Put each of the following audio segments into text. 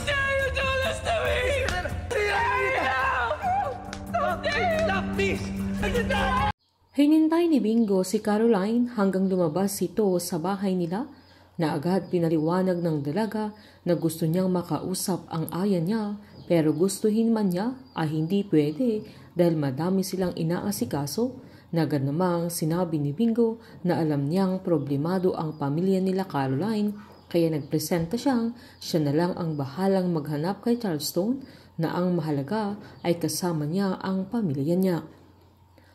say you do this to me? Stop, please! Hinintay ni Bingo si Caroline hanggang lumabas ito sa bahay nila na agad pinaliwanag ng dalaga na gusto niyang makausap ang aya niya pero gustuhin man niya ay hindi pwede dahil madami silang inaasikaso. Agad namang sinabi ni Bingo na alam niyang problemado ang pamilya nila Caroline kaya nagpresenta siya na lang ang bahalang maghanap kay Charleston na ang mahalaga ay kasama niya ang pamilya niya.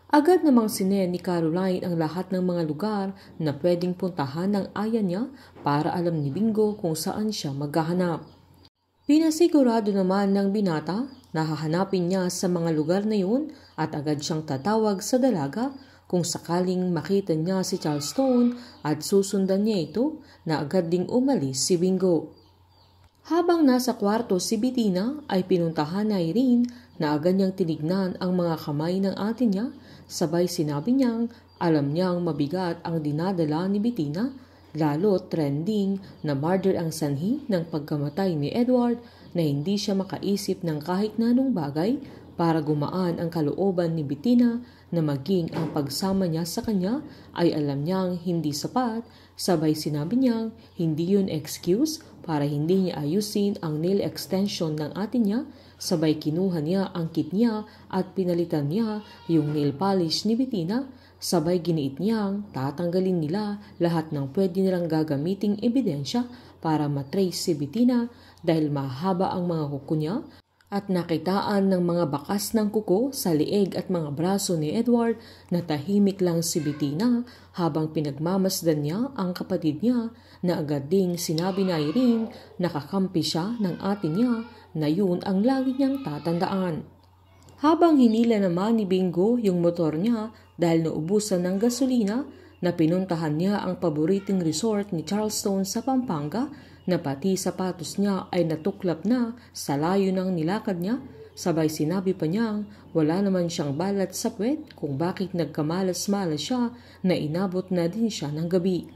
Agad namang sinend ni Caroline ang lahat ng mga lugar na pwedeng puntahan ng aya niya para alam ni Bingo kung saan siya maghahanap. Pinasigurado naman ng binata na hahanapin niya sa mga lugar na yun at agad siyang tatawag sa dalaga kung sakaling makita niya si Charleston at susundan niya ito na agad ding umalis si Bingo. Habang nasa kwarto si Bettina ay pinuntahan na Irene na agad niyang tinignan ang mga kamay ng ate niya. Sabay sinabi niyang alam niyang mabigat ang dinadala ni Bettina, lalo trending na murder ang sanhi ng pagkamatay ni Edward na hindi siya makaisip ng kahit na anong bagay para gumaan ang kalooban ni Bettina na maging ang pagsama niya sa kanya ay alam niyang hindi sapat. Sabay sinabi niyang hindi yun excuse para hindi niya ayusin ang nail extension ng ate niya. Sabay kinuha niya ang kit niya at pinalitan niya yung nail polish ni Bettina. Sabay giniit niyang tatanggalin nila lahat ng pwede nilang gagamiting ebidensya para matrace si Bettina dahil mahaba ang mga kuko niya at nakitaan ng mga bakas ng kuko sa lieg at mga braso ni Edward na tahimik lang si Bettina habang pinagmamasdan niya ang kapatid niya na agad ding sinabi na Irene na kakampi siya ng ate niya na yun ang lagi niyang tatandaan. Habang hinila naman ni Bingo yung motor niya dahil naubusan ng gasolina, na pinuntahan niya ang paboriting resort ni Charleston sa Pampanga na pati sapatos niya ay natuklap na sa layo ng nilakad niya. Sabay sinabi pa niyang wala naman siyang balat sa puwet kung bakit nagkamalas-malas siya na inabot na din siya ng gabi.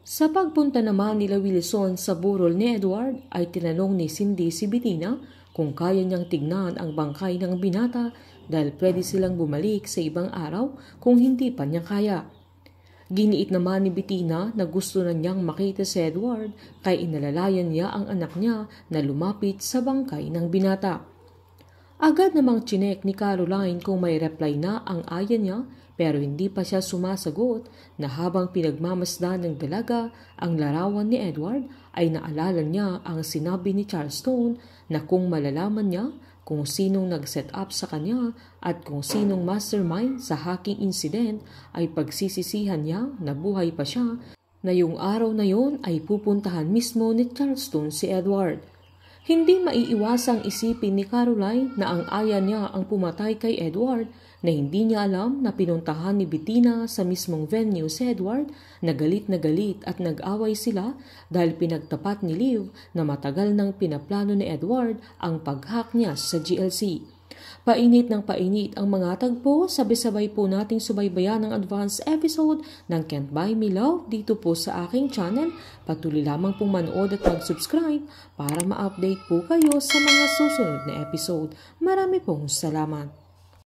Sa pagpunta naman nila Wilson sa burol ni Edward ay tinanong ni Cindy si Bettina kung kaya niyang tignan ang bangkay ng binata dahil pwede silang bumalik sa ibang araw kung hindi pa niya kaya. Giniit naman ni Bettina na gusto na niyang makita si Edward kaya inalalayan niya ang anak niya na lumapit sa bangkay ng binata. Agad namang chinek ni Caroline kung may reply na ang aya niya pero hindi pa siya sumasagot na habang pinagmamasdan ng dalaga ang larawan ni Edward ay naalala niya ang sinabi ni Charleston na kung malalaman niya kung sinong nag-set up sa kanya at kung sinong mastermind sa hacking incident ay pagsisisihan niya na buhay pa siya na yung araw na yon ay pupuntahan mismo ni Charleston si Edward. Hindi maiiwasang isipin ni Caroline na ang aya niya ang pumatay kay Edward na hindi niya alam na pinuntahan ni Bettina sa mismong venue si Edward na galit at nag-away sila dahil pinagtapat ni Liv na matagal nang pinaplano ni Edward ang pag-hack niya sa GLC. Painit ng painit ang mga tagpo, sabay-sabay po nating subaybayan ang advance episode ng Can't Buy Me Love dito po sa aking channel. Patuloy lamang pong manood at mag-subscribe para ma-update po kayo sa mga susunod na episode. Marami pong salamat.